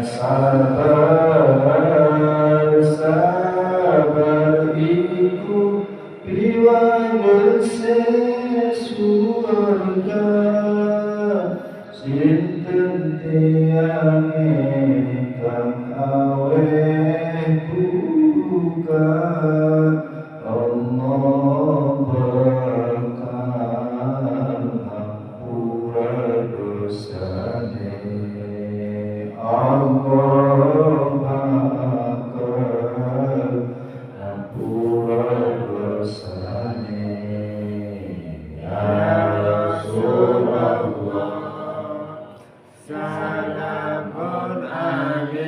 sabar sabar iku piwangese surga sinten tiange kang aweh buka Allah bakal ngampura dosane Allah bakal ngampura dosane ya Rasulullah salamun alaik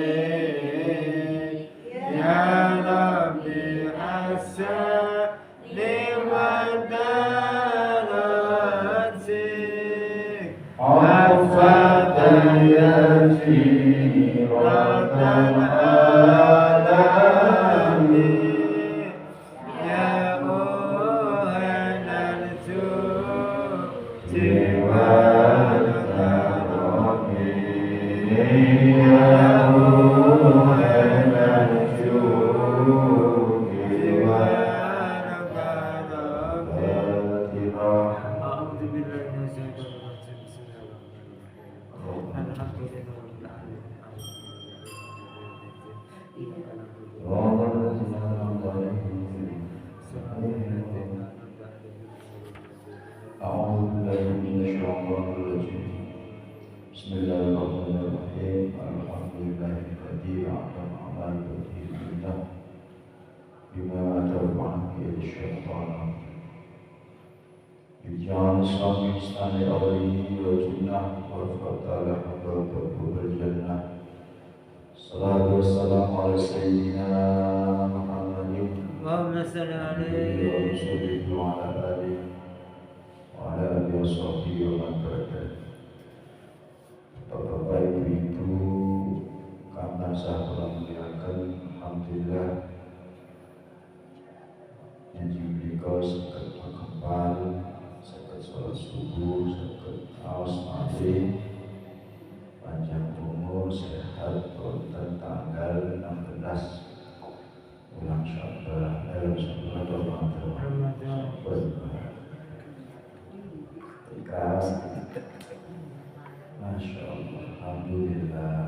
ya Rabbi as-salim wa darajik afatan yafi rabbal alamin ya muhanal judi wal karami ya muhanal judi wal karami a'udzu billahi minasyaitonir rajim Bismillahirrahmanirrahim. Alhamdulillahilladzi a'lam amalati billah bima tarfa'u syaitan Bijan sami istani awlihi wa junnah wa fatala hababul jannah. Salatu wassalamu ala sayyidina Muhammadin Allahumma salli alaihi wa ala alihi wa ala alihi wa sahbihi wa man tabi'ah. Bapak Ibu kang tansah kula muliaken, alhamdulillah yang menika saged kembali saged salat subuh, saged aos mati panjang umur sehat wonten tanggal 16 bulan Syawal dalam sebulan Ramadan. Masya Allah, alhamdulillah.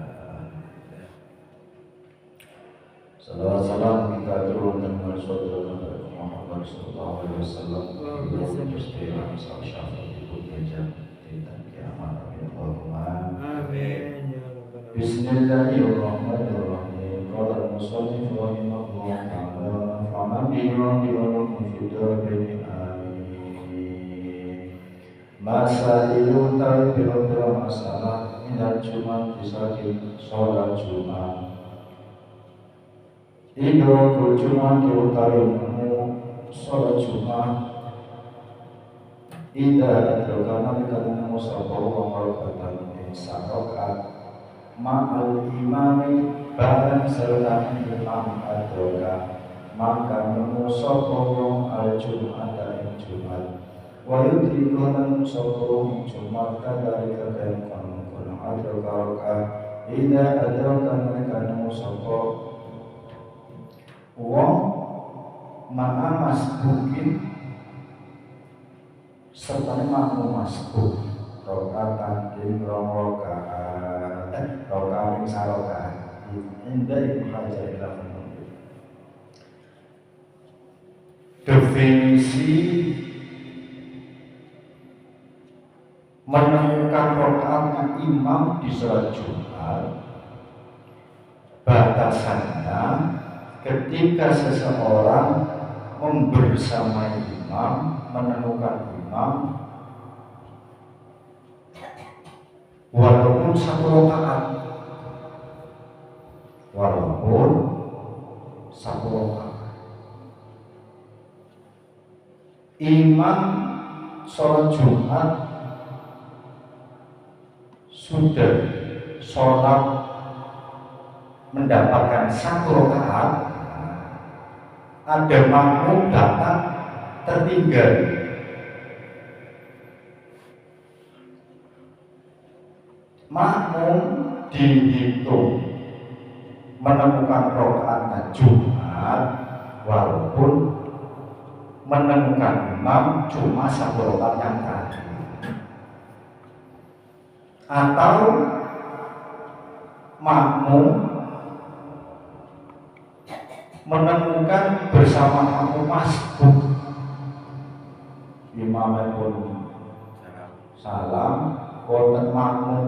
Salawat salam kita turunkan kepada saudara Muhammad sallallahu alaihi wasallam. Allahumma shalli amin. Bismillahirrahmanirrahim. Qala al-musannif rahimahullah ta'ala fa bihi wa bihi Masailu ta'i biro-biro masalah minal Jumat disaking sholat Jumat. Idrokul Jumat diutarimu sholat Jumat. Ida adrokana dikatamu sabahu wangolkatan sarokat ma'al imami barang serta imam adroka maka nemu sabahu al-Jumat dan Jumat. Wa yudrikuna sabruhum Jumat dari kekain kono adroka ida adroka mereka nemu sabruh wong ma'a masbukin serta makmu masbuk rokatan ing rokaat rokaat ing sarokaat indah Ibnu Hajar ilafun. Definisi menemukan rokaatnya imam di sholat Jumat batasannya ketika seseorang membersamai imam, menemukan imam walaupun satu rokaat, walaupun satu rokaat. Imam sholat Jumat sudah sholat mendapatkan satu rakaat, ada makmum datang tertinggal, makmum dihitung menemukan rakaat Jumat walaupun menemukan imam cuma satu rakaat yang terakhir, atau makmum menemukan bersama makmum masbuk, imamnya pun salam, wonten makmum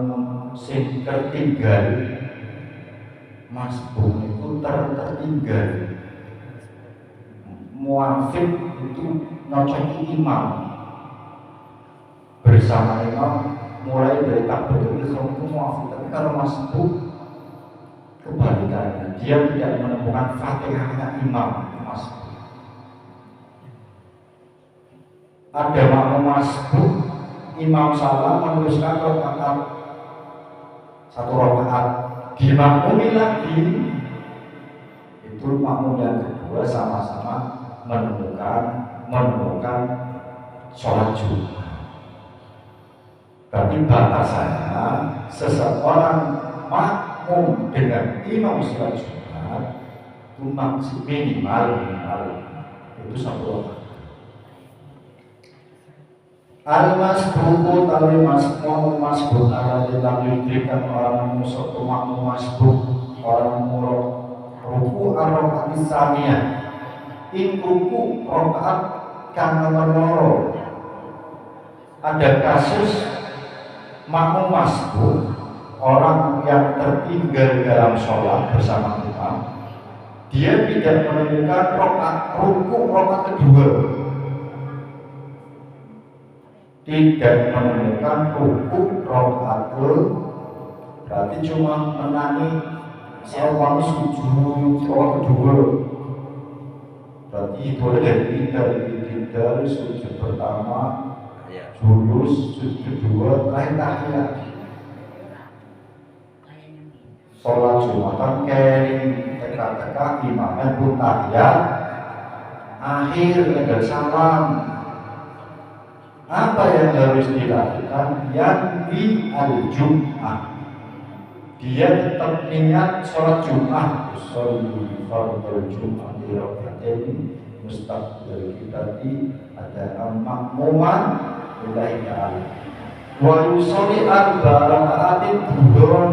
sing tertinggal, masbuk itu tertinggal, muafid itu nyocoki imam bersama imam mulai dari takbiratul ihram itu muafid. Tapi kalau masbuk kebalikannya, dia tidak menemukan fatihahnya imam masbuk. Ada makmum masbuk, imam salam meneruskan rakaat satu rakaat, dimakmumi lagi, itu makmum yang kedua sama-sama menemukan sholat Jumat. Tapi batasannya seseorang makmum dengan imam sholat Jumat itu minimal itu satu rakaat. Al-masbuku tawi makmum masbuk ala dalam yudrikan orang musuh makmum masbuk orang murok ruku ar-rakaat tsaniyah ing ruku rakaat kang nomor loro. Ada kasus makmum masbuk, orang yang tertinggal dalam sholat bersama imam, dia tidak menemukan ruku rakaat kedua, tidak menemukan ruku rakaat berarti cuma menangi sawang sujud rakaat kedua, berarti boleh dari tidak sujud pertama, julus sujud kedua, lain tahiyat. Sholat Jumatan kering teka-teka imamnya pun tahiyat akhir ada salam. Apa yang harus dilakukan? Yang di al-Jum'ah, dia tetap niat sholat Jum'ah, sholli fardhu Jum'ah di rakaatain mustaqbil kibati ada makmuman lillahi ta'ala wa yusolli arba'a rakaatin dhuhur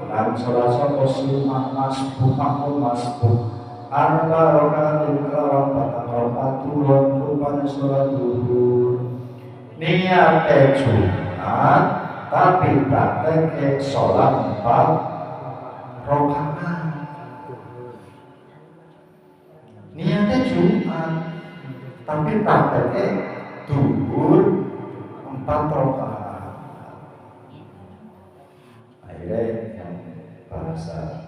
dan sholat sunat masbuk makmum masbuk arba rakaatin kelawan rakaat dhuhur rupanya sholat dhuhur. Niat Jumat tapi praktek sholat 4 rakaat. Niatnya Jumat tapi prakteknya dhuhur 4 rakaat. Akhirnya yang bahasa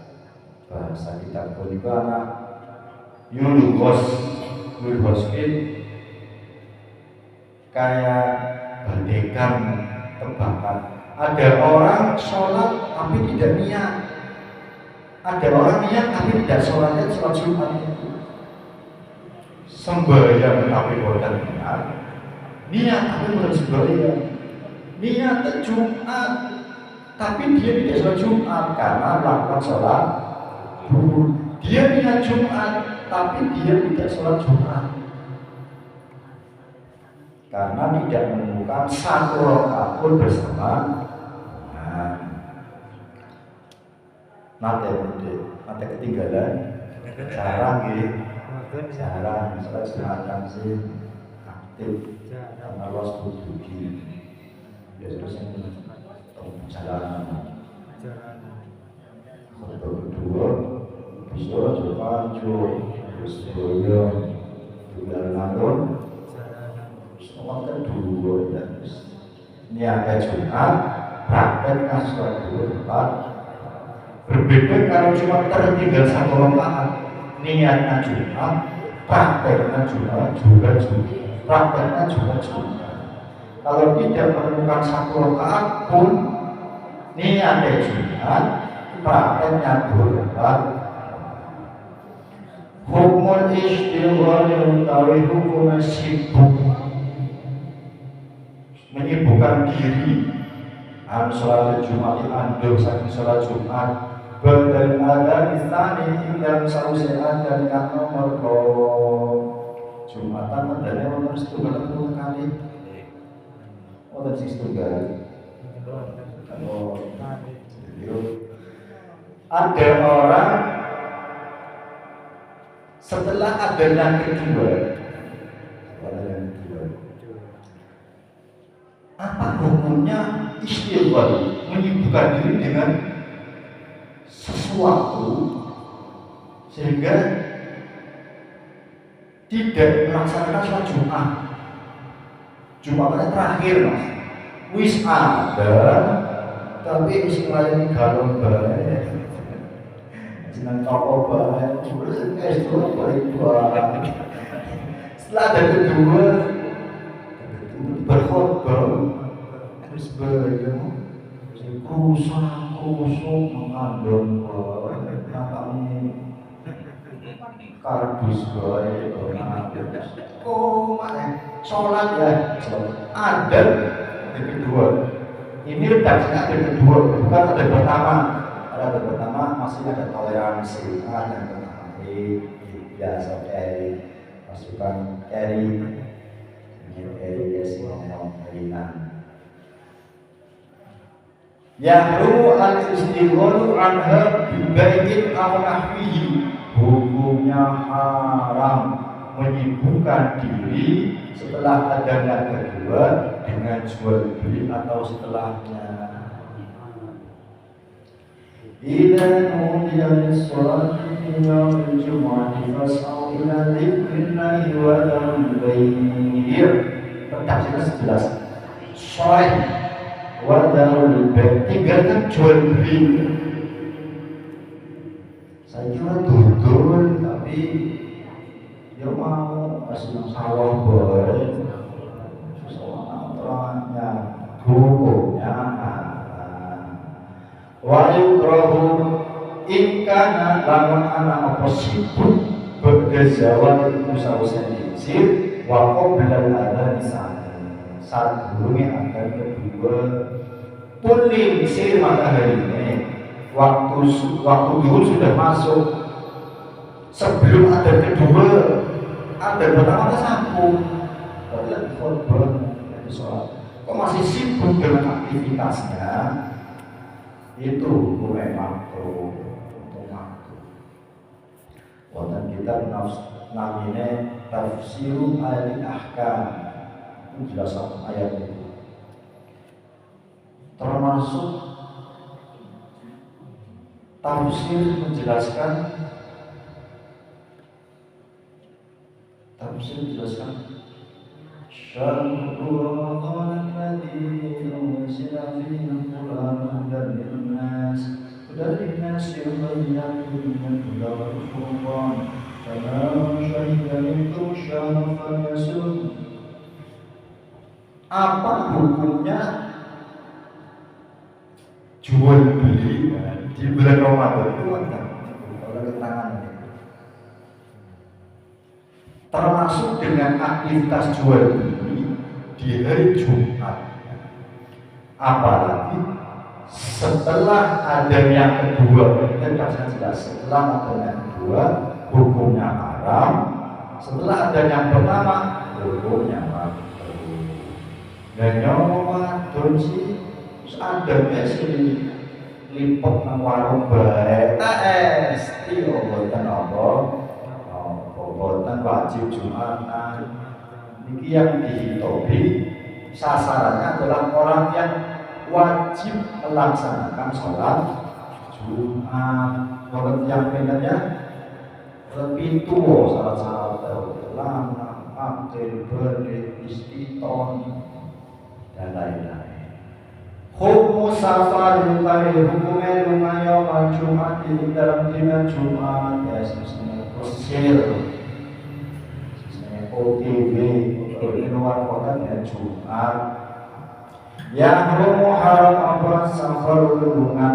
kita kuliah Yulghos kayak bandekan tebakan. Ada orang sholat tapi tidak niat, ada orang niat tapi tidak sholatnya sholat Jumat itu. Sembahyang tapi bukan niat tapi bukan sembahyang. Niat Jumat tapi dia tidak sholat Jumat karena melakukan sholat dhuhur. Dia niat Jumat tapi dia tidak sholat Jumat karena tidak menemukan satu rakaat pun bersama. Mate ketinggalan jarang jarang misalnya Jumatan sih aktif karena los tujuh biasanya perjalanan kedua bisa juga terus boyo bulan Ramadan semua kedua ya. Niatnya Jumat prakteknya sholat Jumat berbeda. Kalau cuma tertinggal satu rakaat niatnya Jumat prakteknya juga prakteknya juga Jumat. Kalau tidak menemukan satu rakaat pun niatnya Jumat prakteknya Jumat. Hukum istighfar utawi hukum sibuk menyibukkan diri an sholat Jumat andur saking sholat Jumat Badal ada istani dan sausian dan kang nomor Jumatan adanya wonten setunggal atau kali. Wonten sing setunggal. Kalau ada orang setelah ada yang kedua, apa hukumnya istighfar menyibukkan diri dengan sesuatu sehingga tidak melaksanakan sholat Jumatnya terakhir mas, wis ada tapi isi lain galon bae jeneng toko bae terus es dulu setelah ada kedua berkhotbah terus kusuk mengandung kami kardus bae sholat ya ada di kedua. Ini redaksinya ada kedua, bukan ada pertama. Ada pertama masih ada toleransi, ada pertama biasa dari masukan dari ngomong Yahru al-istighfaru anha bibaitin aw nahwihi. Hukumnya haram menyibukkan diri setelah adanya kedua dengan jual beli atau setelahnya. Idza nudiya lis-salati yaumil jumu'ati fas'au ila dzikrillahi wa dharul bai'. Tafsirnya jelas. Sahih wa dharul bai', tinggalkan jual beli. Saya kira dudul tapi dia mau masih sawah boleh, soalnya hukumnya wayukrahu ingkana lamun anak apa sibuk bergezawan usah-usah diisir wako belal ada di sana saat dulunya akan kedua pun diisir matahari ini waktu dulu sudah masuk sebelum ada kedua ada pertama sambung kalian korban itu soal kok masih sibuk dengan aktivitasnya itu hukumnya makruh untuk makruh. Wonten kitab namanya Tafsirul Ayatil Ahkam, itu jelas satu ayat itu termasuk tafsir menjelaskan Syahrul Ramadan alladzi unzila fihi al-Qur'an hudan lin-nas yang bayyinatun minal huda wal furqan faman syahida minkum syahra falyasum. Apa hukumnya jual beli di bulan Ramadan itu ada keterangan termasuk dengan aktivitas jual beli di hari Jumat, apalagi setelah ada yang kedua. Kita sudah jelas setelah ada yang kedua hukumnya haram, setelah ada yang pertama hukumnya makruh. Dan nyawa donsi ada mesri lipat nang warung bae es iyo boten apa boten wajib Jumatan. Niki yang dihitopi sasarannya adalah orang yang wajib melaksanakan sholat Jumat. Orang yang benernya lebih tua salah lama, akil, berdek, istiton dan lain-lain. Hukum safar hukumnya lumayan Jumat di dalam dina Jumat ya sebenarnya kosir OTW di luar kota dan Jumat. Yang haram apa safar lulungan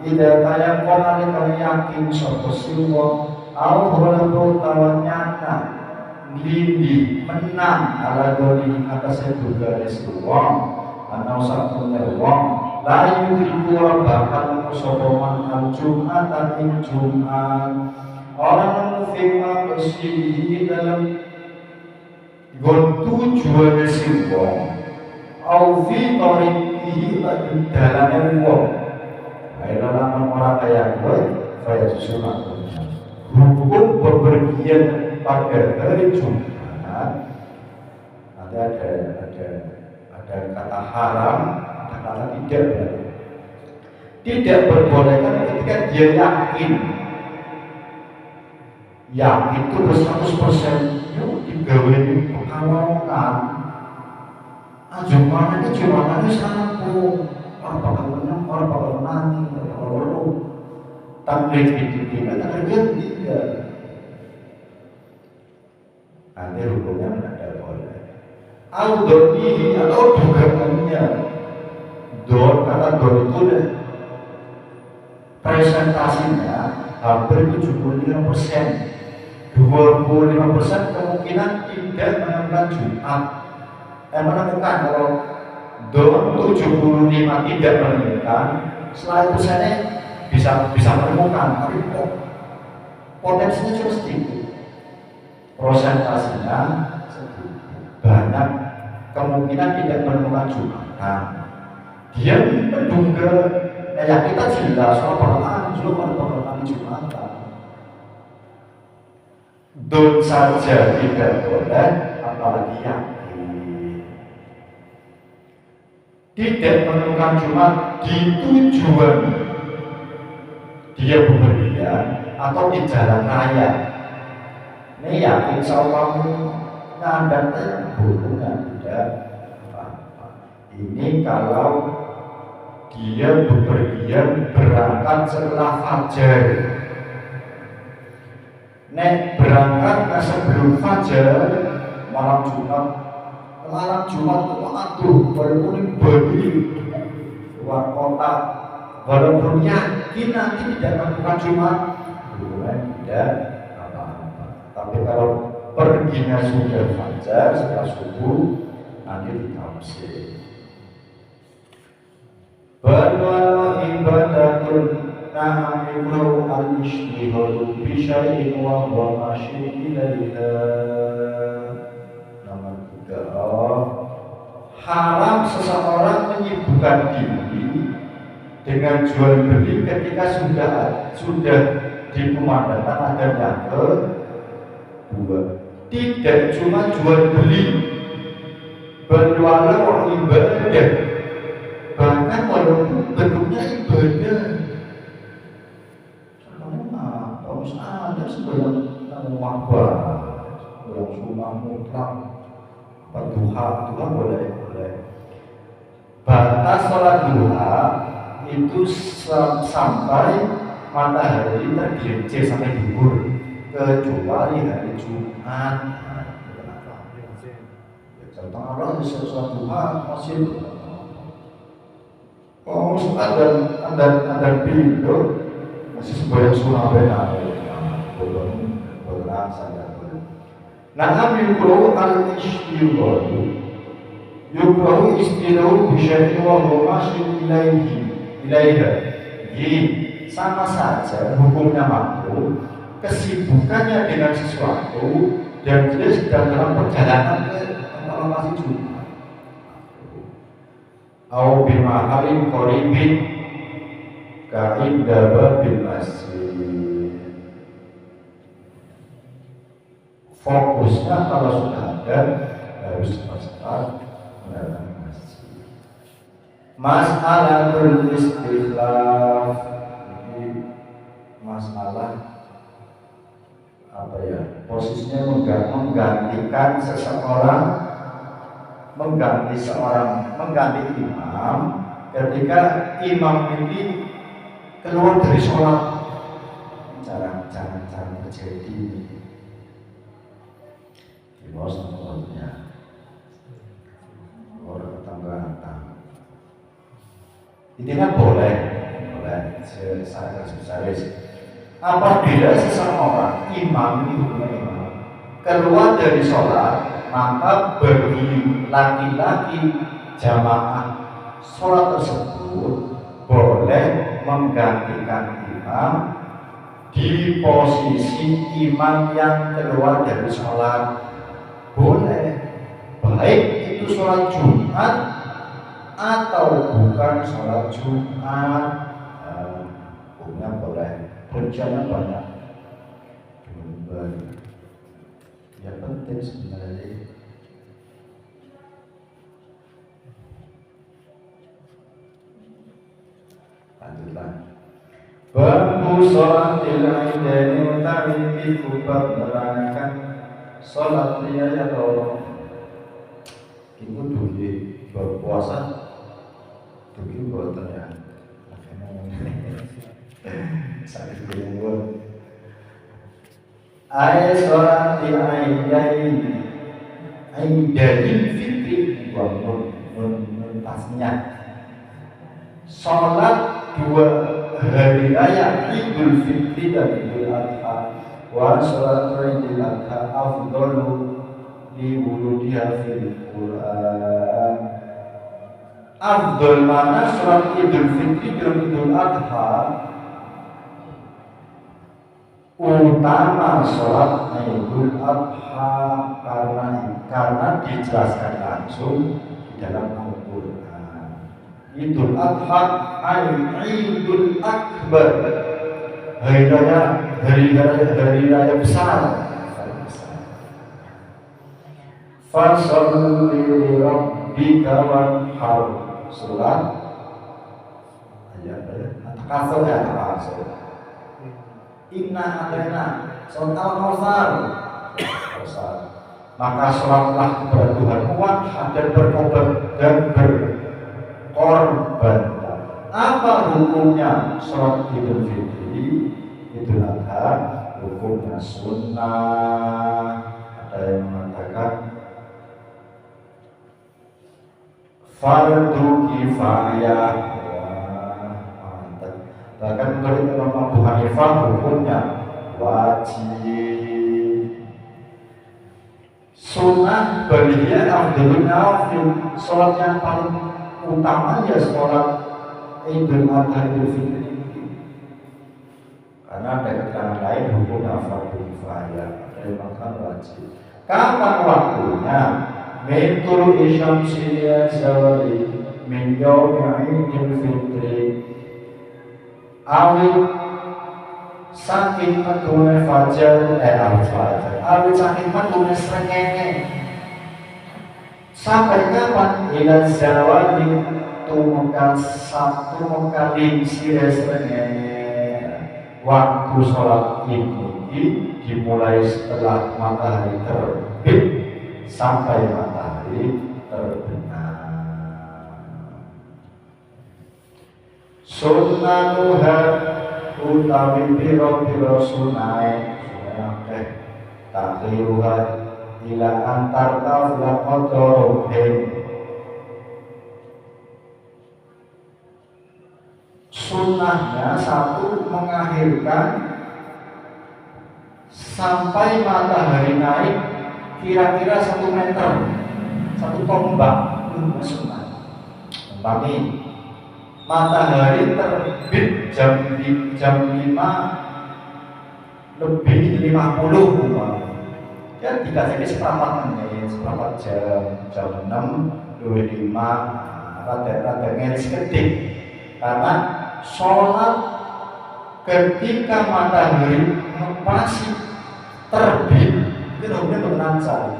ida tayang kona kami yakin sopo siwa au holabu tawan nyata lindi menang ala doli atas duga wong atau satu wong layu dikuwa bakal sopoman al-jum'atan ing jum'at orang fima besi dalam gon tujuannya si wong au fi tariqihi lan dalane wong ayo lamun ora kaya kowe kaya sunat hukum bepergian pada hari Jumat ada kata haram, ada kata tidak berarti. Tidak berbolehkan ketika dia yakin itu 100% yuk digawe pekalongan Jumatannya sanggup orang bakal menang, orang bakal menang orang bakal tampil itu tidak nanti hukumnya ada boleh Al-Doni atau dugaannya Don, kata Don itu deh presentasinya hampir 75% 25% kemungkinan tidak menemukan Jumat menemukan kalau Don 75 tidak menemukan setelah itu saya bisa menemukan tapi kok potensinya cuma sedikit prosentasinya banyak kemungkinan tidak menemukan Jumatan. Dia menduga, ya kita jelas orang bakalan Jumatan. Don saja tidak boleh, apalagi yakin. Tidak menemukan Jumat di tujuan dia bepergian atau di jalan raya. Ini yakin kamu nandangnya hubungan tidak apa-apa. Ini kalau dia bepergian berangkat setelah fajar. Nek berangkat sebelum fajar malam Jumat aduh walaupun ini bagi luar kota walaupun yakin nanti tidak melakukan Jumat hubungan tidak apa-apa. Tapi kalau perginya sudah fajar setelah subuh nanti ditafsir bahwa ibadatun na'amru al-ishtihadu bisyai'in wa huwa masyi ilaiha. Nomor 3 haram seseorang menyibukkan diri dengan jual beli ketika sudah dikumandangkan ada yang kedua. Tidak cuma jual beli, berjualan ibadah, bahkan walaupun bentuknya ibadah. Contohnya, kalau misalnya ada sebuah wabah, sebuah sunnah mutlak, duha boleh. Batas sholat duha itu sampai matahari tergelincir sampai duhur. Kecuali hari Jumat. Contoh Allah di sholat duha masih ada pintu masih sebanyak sunnah benar. Benar saja. Nah, yukrohu al-istiladu yukrohu istilahu bisyai'in wa huwa masyi ilaiha. Jadi sama saja hukumnya makruh. Kesibukannya dengan sesuatu dan dia sedang dalam perjalanan ke tempat lokasi Jumat. Au bimahalin qaribin ka'inda babil masjid. Fokusnya kalau sudah ada harus mendatangi masjid. Mas'alatul istikhlaf. Jadi masalah posisinya menggantikan seseorang, mengganti imam ketika imam ini keluar dari sholat. Jangan terjadi di bawah sholatnya orang tetangga. Ini kan boleh saya spesialis. Apabila seseorang imam keluar dari sholat, maka bagi laki-laki jamaah sholat tersebut boleh menggantikan imam di posisi imam yang keluar dari sholat. Boleh, baik itu sholat Jumat atau bukan sholat Jumat, hukumnya boleh. Kerjanya banyak, ya penting sebenarnya. Lanjutlah. Babu sholatil aidaini utawi iku bab nerangkan sholat riyaya loro. Iku dugi berpuasa, dugi boten ya. Sakit bingung. Ayat sholat aidaini, aidain fitri nun tasnya. Sholat dua hari raya Idul Fitri dan Idul Adha. Wa sholat Idul Adha afdalu li wurudiha fil Quran. Afdal mana sholat Idul Fitri dan Idul Adha? Utama sholat Idul Adha karena dijelaskan langsung di dalam Al-Quran. Idul Adha Idul Akbar, hari raya besar. Fasholli li rabbika wanhar. Surat ayat At-Takasur ya, At-Takasur. Inna atayna surat Al-Kautsar. Maka sholatlah kepada Tuhanmu dan berkorban Apa hukumnya sholat Idul Fitri, Idul Adha? Hukumnya sunnah. Ada yang mengatakan fardu kifayah. Bahkan menurut Imam Abu Hanifah hukumnya wajib. Sunnah bagian afdhalun nawafil, sholat yang paling utama ya sholat Idul Adha Idul Fitri. Karena ada keterangan lain hukumnya fardu kifayah, ada yang mengatakan wajib. Kapan waktunya? Min tulu'i syamsi ila zawali min yaumi Idul Fitri. Awit saking metune fajar awit saking metune srengenge. Sampai kapan? Ila zawali tumeka lingsire srengenge. Waktu sholat ini dimulai setelah matahari terbit sampai matahari terbenam. Sunnanuha utawi piro-piro sunai takhiruha ila antar tafla qadrohim. Sunnahnya satu, mengakhirkan sampai matahari naik kira-kira 1 meter, 1 tombak. Sunnah. Umpami matahari terbit jam 5 lebih 50 ya dikasih seperempat menit, seperempat jam 6:25 rada ngeris kedik. Karena sholat ketika matahari masih terbit itu hukumnya mengenansan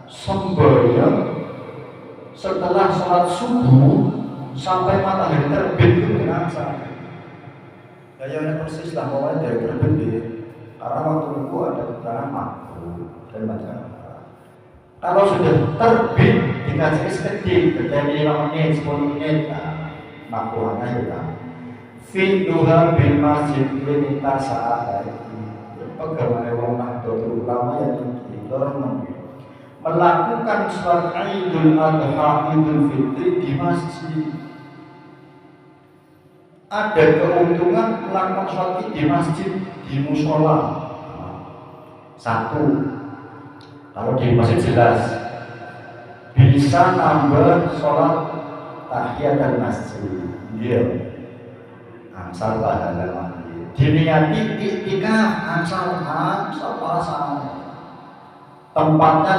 sembahyang setelah sholat subuh sampai matahari terbit itu mengenansan. Kayaknya persis lah pokoknya dari terbit ya. Karena waktu itu ada keterangan makruh dan macam. Kalau sudah terbit dikasih sedikit, terjadi 5 menit, 10 menit, makruhnya hilang. Fi duha bil masjid linita saat pegawai wong Nahdlatul Ulama yang dorong melakukan sholat Idul Adha Idul Fitri di masjid. Ada keuntungan melakukan sholat di masjid, di musola. Satu, kalau di masjid jelas bisa nambah sholat tahiyat dan masjid. Iya, angsal pahala mandi. Diniati iktikaf angsal pasangan. Tempatnya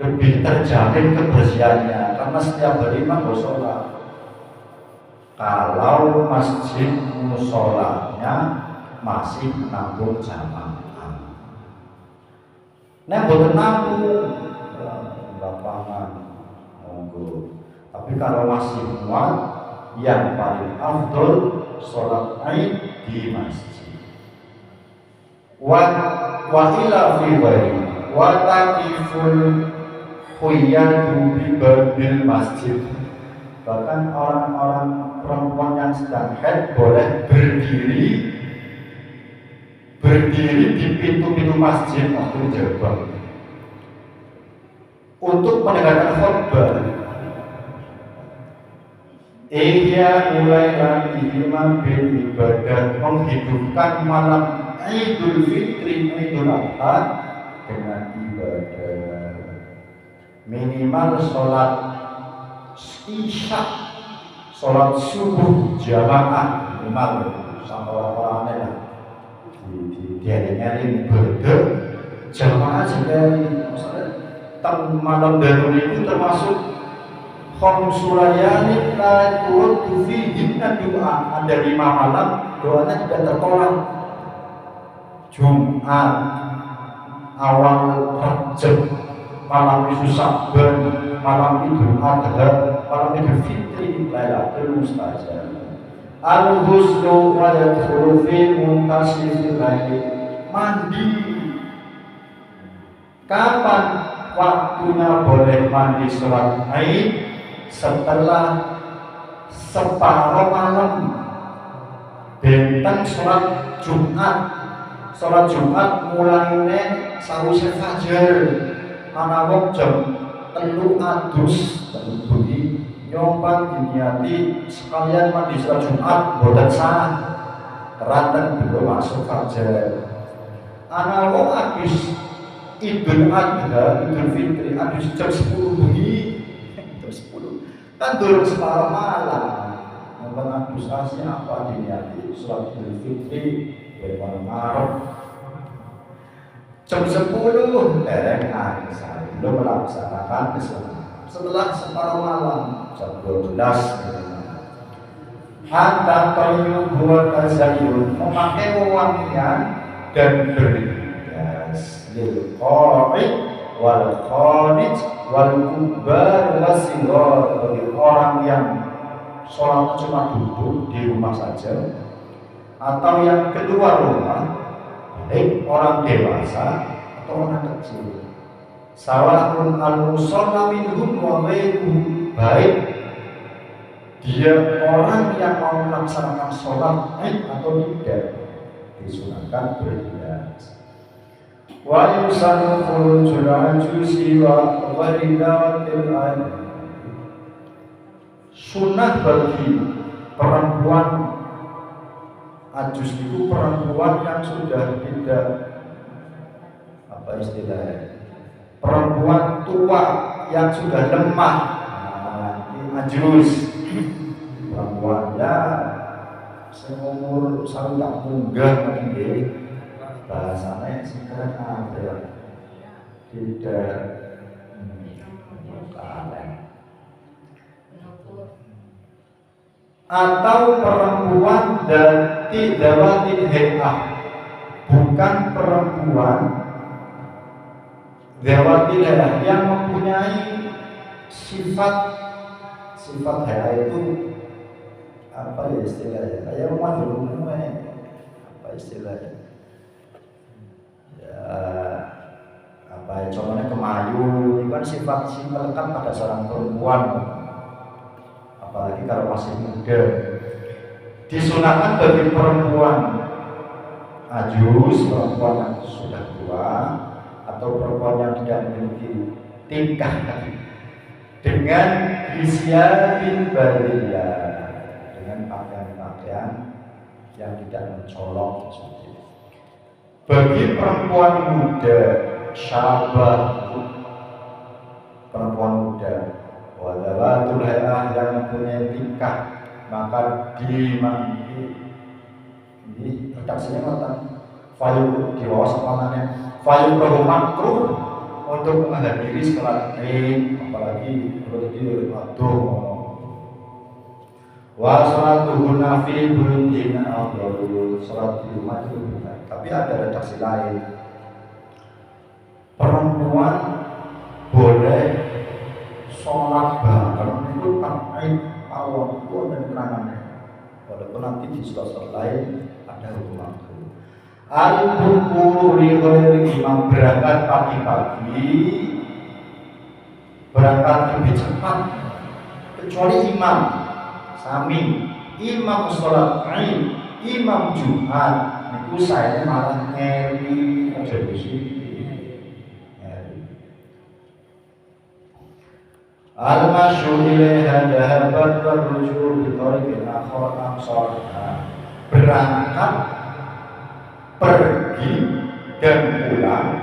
lebih terjamin kebersihannya karena setiap hari imam sholat. Kalau masjid musholanya masih nambung jamaah. Nek boten nambung lapangan monggo. Tapi kalau masih muat, yang paling afdol sholat Id di masjid. Wa ila fi ghairi wa taqiful khuyadu bi babil masjid. Bahkan orang-orang perempuan yang sedang haid boleh berdiri di pintu-pintu masjid waktu gerbang untuk mendengarkan khutbah. Ia mulai lagi imam bil ibadah menghidupkan malam Idul Fitri, Idul Adha dengan ibadah. Minimal sholat isya, sholat subuh jamaah minimal sama orang-orangnya lah. Diaring-aring berdek jamaah juga malam baru itu termasuk khamsulayani la tu'tu fihinna doa. Ada 5 malam doanya tidak tertolak. Jumat, awal Rajab, malam itu Saban, malam Idul Adha, malam Idul Fitri, Lailatul Mustajab. Al-husnu wa yadkhulu fi muntasifil lail. Mandi. Kapan waktunya boleh mandi sholat Id? Setelah separuh malam. Bentang sholat Jumat. Sholat Jumat mulainya sawise fajar. Ana wong jam 3 adus bengi nyompan diniati sekalian mandi sholat Jumat boten sah. Keranten belum masuk fajar. Ana wong adus Idul Adha, Idul Fitri adus jam 10 bengi. Jam 10 kan durung separuh malam. Nyompan adus asnya apa diniati sholat Idul Fitri bulan Maret. Jam 10 dereng asar belum melaksanakan kesunatan. Setelah separuh malam jam 12 hatta tayyub wa tazayyun memakai wewangian dan berhias lil qa'id wal khanij wal kubar wasighar. Bagi orang yang sholat cuma duduk di rumah saja atau yang keluar rumah, baik orang dewasa atau anak kecil. Sawa'un al-musalla minhum wa ghairuhum, baik dia orang yang mau melaksanakan sholat Id atau tidak, disunahkan berhias. Wa yusannu khurujul ajuzi wa walidatil ain. Sunnah bagi perempuan ajus itu perempuan yang sudah tidak apa istilahnya, perempuan tua yang sudah lemah. Ajus perempuan ya seumur satu tak munggah lagi bahasanya sekarang ada tidak atau perempuan dan dawatil hayah, bukan perempuan dawatil hayah yang mempunyai sifat hayah itu apa ya istilahnya, kayak rumah dulu apa istilahnya ya, apa ya, contohnya kemayu itu kan sifat melekat pada seorang perempuan, apalagi kalau masih muda. Disunahkan bagi perempuan ajus, perempuan yang sudah tua atau perempuan yang tidak memiliki tingkah dengan hisyabil bariyah, dengan pakaian-pakaian yang tidak mencolok seperti itu. Bagi perempuan muda syabah, perempuan muda. Wadalatul hayah yang mempunyai tingkah maka ini redaksinya ngoten. Fayu di bawah semangatnya fayu makruh untuk menghadiri sholat Id, apalagi kalau tadi aduh wa sholatuhu nafi buldin afdalul, sholat di rumah itu lebih baik. Tapi ada redaksi lain, perempuan boleh sholat bareng itu kan Id awal itu ada keterangannya, walaupun nanti di sholat lain ada hukuman. Al-Bukur imam berangkat pagi-pagi, berangkat lebih cepat, kecuali imam sami, imam sholat Id, imam Jumat, itu saya malah ngeri aja di sini. Al-Masyur ilaiha dhahabat wa rujur bi tariqin akhar amsalha, berangkat pergi dan pulang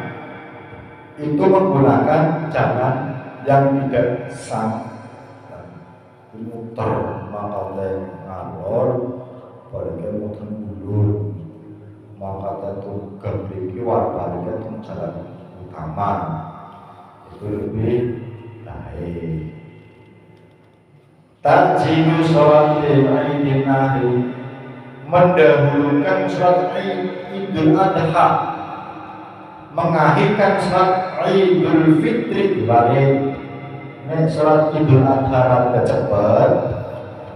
itu menggunakan jalan yang tidak sama, muter mangkate ngalor balik muter mundur mangkate tugel iki balik jalan utama itu lebih baik. Tajibu sholat Idul Nahi, mendahulukan sholat Idul Adha, mengakhirkan sholat Idul Fitri dibalik. Nek sholat Idul Adha rada cepat,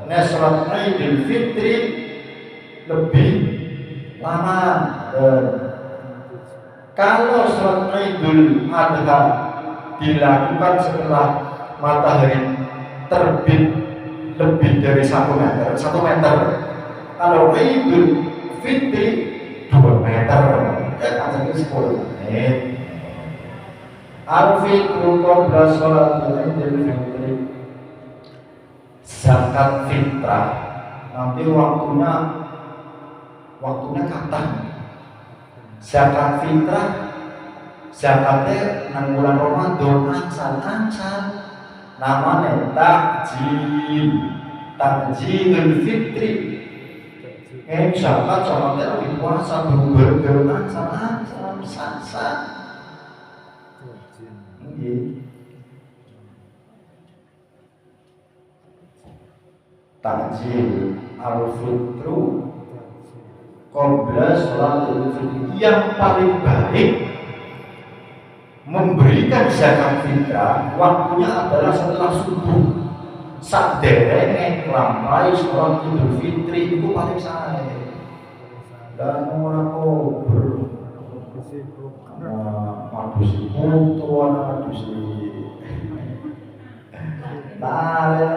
nek sholat Idul Fitri lebih lama. Kalau sholat Idul Adha dilakukan setelah matahari terbit lebih dari 1 meter, 1 meter. Kalau Idul Fitri 2 meter, ya kan 10 menit. Al-fitru qabla sholat Idul Fitri, zakat fitrah nanti waktunya kapan? Zakat fitrah zakatnya nang bulan Ramadan angsan namanya takjilul fitri. Zakat sama lagi puasa berubah angsan sasa. Takjil al-fitru qabla sholat Idul Fitri, yang paling baik memberikan zakat fitrah waktunya adalah setelah subuh, saderenge lampai sholat Idul Fitri itu paling sae. Dan orang kober madusi putu, madusi tale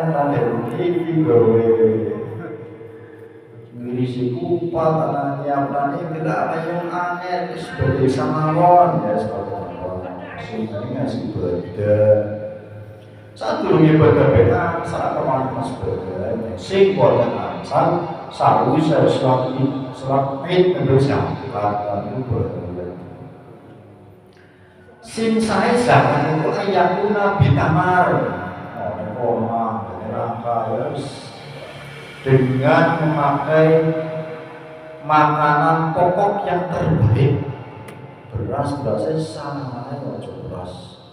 iki gawe ngisi kupat ana nyiapane gerak yang aneh sebagai samawon ya sebenarnya sih beda. Sadurunge beda beda saat kemarin mas beda sing boten ansal sawise sholat Id Indonesia itu beda. Sing sae zaman itu ayakuna bitamar koma rangka dengan memakai makanan pokok yang terbaik. Berasnya sama aja beras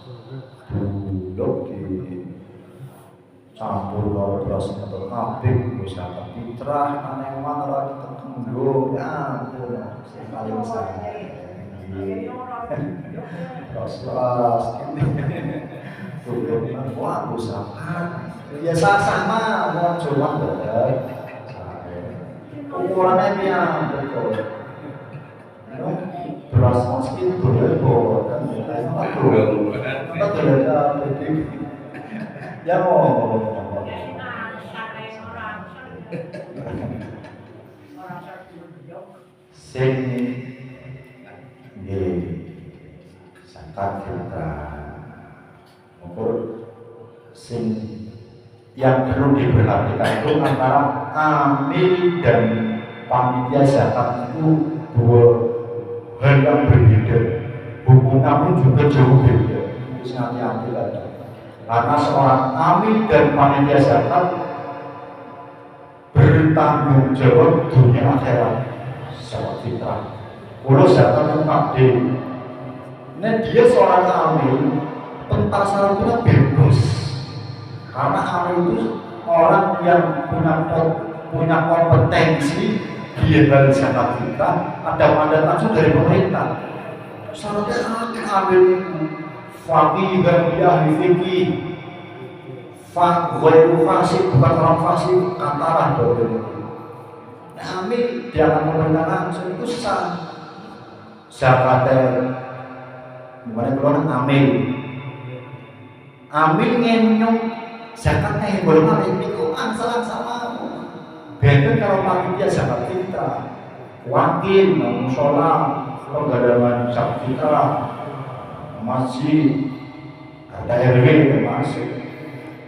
bulog di campur kalau beras atau kabeh misalkan fitrah aneman lagi terkendung ya ampun paling saya beras wah usaha ya sama mau coba beda ukurannya biar betul beras meski boleh kan ya mau sing zakat fitrah sing yang perlu diperhatikan itu antara amil dan panitia zakat itu dua hal yang berbeda, hukumnya pun juga jauh beda. Hati-hati lagi. Karena seorang amil dan panitia zakat bertanggung jawab dunia akhirat. Zakat fitrah. Kalau zakat itu takdir. Nah dia seorang amil, pentasarannya bebas. Karena amil itu orang yang punya kompetensi dia dari zakat fitrah, ada mandat langsung dari pemerintah. Syaratnya amil itu fakih dan dia ahli fikih, ghairu fasik, bukan orang fasik, kantaran doa. Nah amil dia akan pemerintah langsung itu sah. Zakatnya bukan itu amil ngenyong zakatnya boleh amil itu angsalan sama. Beda kalau panitia zakat fitrah, wakil, musola, pergadaman zakat fitrah, masjid, ada RW masih.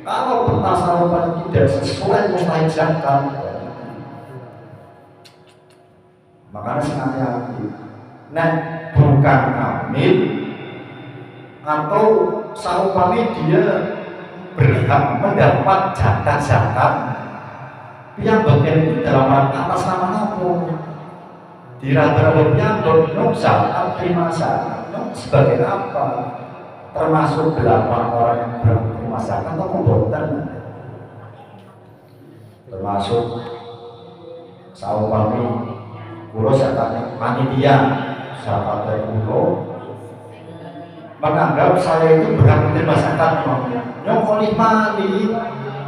Kalau pentasaran tidak sesuai mustahil zakat, makanya sangat hati. Nah, bukan amil atau saupami dia berhak mendapat jatah zakat. Yang bagian itu dalam rangka atas nama apa? Di rata-rata yang nyok zakat terima zakat nyok sebagai apa? Termasuk 8 orang yang berterima zakat atau pembuatan? Termasuk saupami kulo zakatnya panitia zakat kulo menganggap saya itu berhak menerima zakat nyok oleh mali.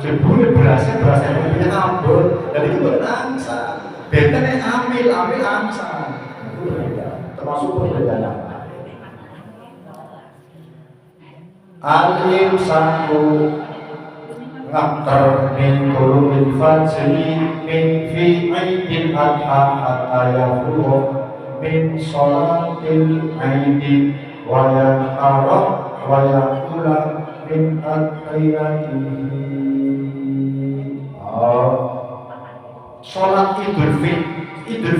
Jebule berasnya punya ambon, jadi itu angsa. Beda nih amil angsa. Termasuk perbedaan. Alim satu ngakar min turun fajri min fi aidil adha hatta yafruh min sholatil aidi wa yanharah wa yakula min adhiyatihi. Sholat Idul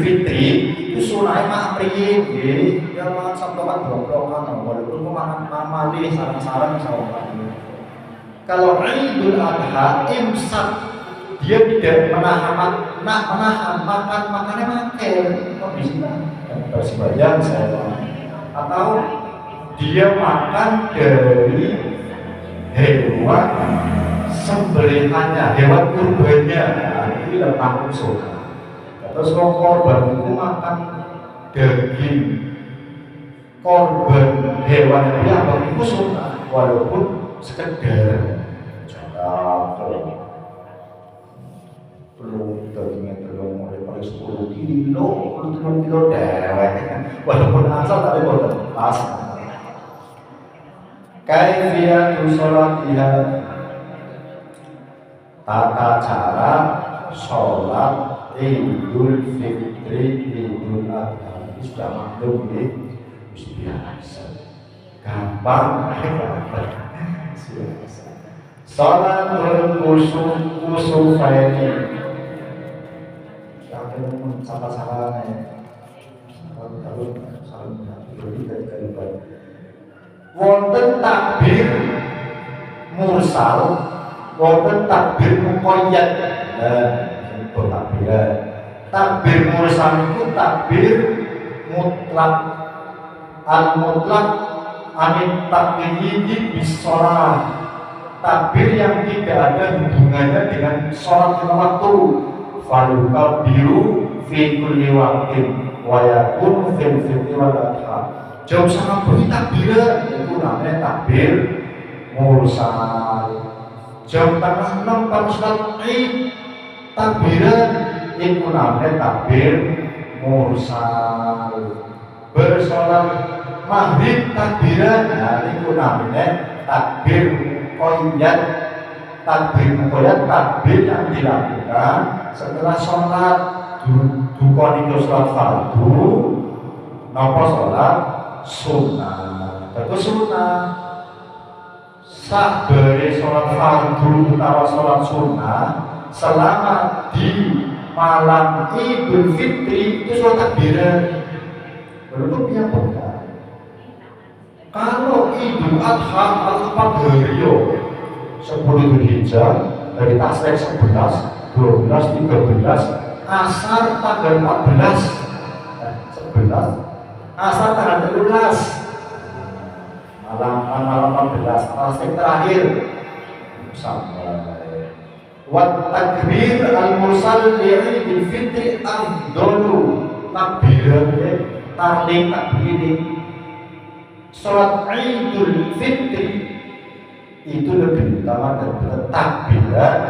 Fitri itu sunai makriyin nggih, ya sampeyan blok-blokan walaupun makan mamali sarang-sarang sawokan. Kalau Idul Adha imsak dia tidak menahan makannya makan kok bisa bersembahyang saya atau dia makan dari hewan sembelihannya, hewan kurbannya. Ini tentang usul. Terus kalau korban itu makan daging korban hewan itu yang bagi usul, walaupun sekedar belum dagingnya belum mulai paling 10 kilo dewek, walaupun asal tapi boten pas. Kaifiyatu sholatiha, tata cara sholat Idul Fitri, Idul Adha. Sudah maklum ya, biasa, gampang. Sholatul kusufaini, siapa yang salah ya? Wonten takbir mursal, wonten takbir muqayyad. Itu takbir. Takbir mursal itu takbir mutlak. Al-mutlak anit taqyidi bis shalah. Takbir yang tidak ada hubungannya dengan sholat lima waktu. Falukal biru fi kulli waqtin wa yakun fil fitri wal adha. Jauh sama bunyi takbir itu namanya takbir mursal. Jam tengah 6 pada sholat Id takbiran itu namanya takbir mursal. Bersolat maghrib takbiran, nah itu namanya takbir muqayyad. Takbir muqayyad takbir yang dilakukan setelah sholat dukun itu sholat fardu, nopo sholat sunnah. Itu sunnah. Sabari sholat fardu utawa sholat sunnah selama di malam Idul Fitri itu sholat takbiran. Belum yang benar. Kalau Idul Adha al-Fadhariyo 10 Dzulhijjah dari Tasrik 11, 12, 13, asar tanggal 14, 11, asar tanggal 13, malam 14, Tasrik terakhir sampai wat takbir al-mursal li'idil fitri afdalu takbiran taklim takbir sholat idul fitri itu lebih utama daripada takbiran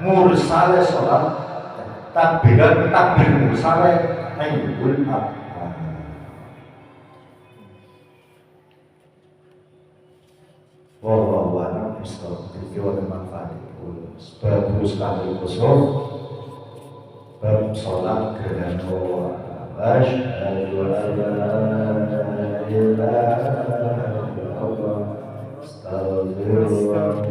mursal sholat takbiran takbir mursal idul adha. Wallahu a'lam bishawab. Terima manfaat. Bab sekali khusus bab sholat gerhana asyhadu an la ilaha illallah astagfirullah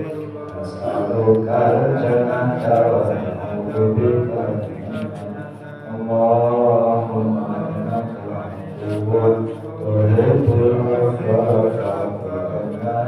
as'aluka al-jannata wa a'udzu bika Allahumma innaka afuwwun tuhibbul afwa fa'fu anna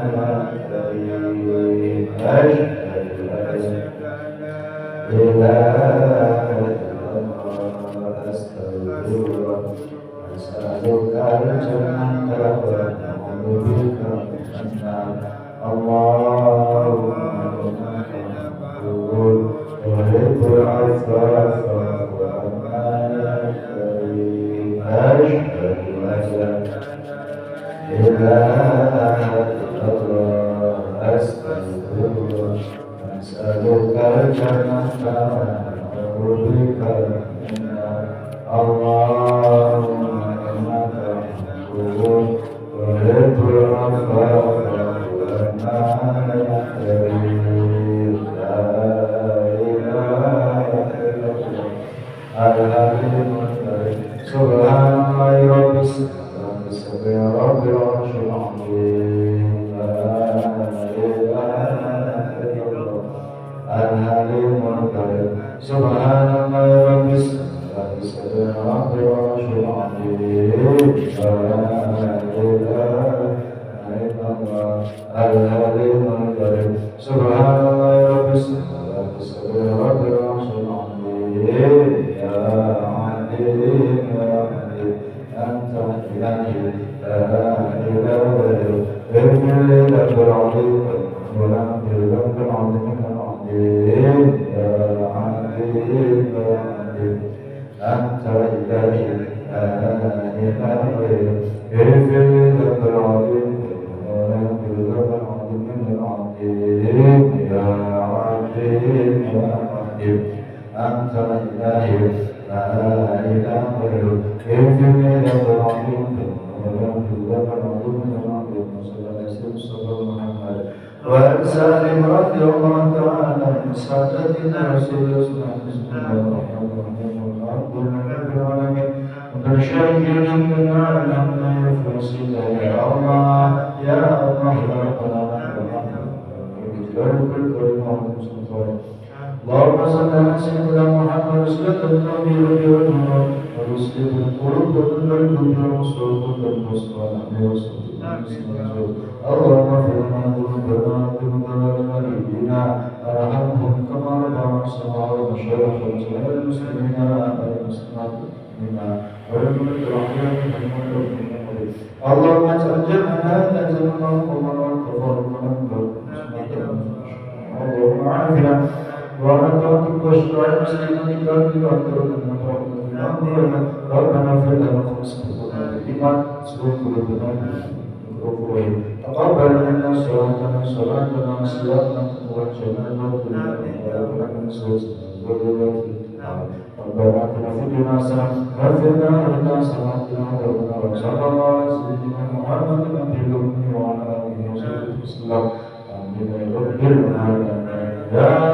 Ya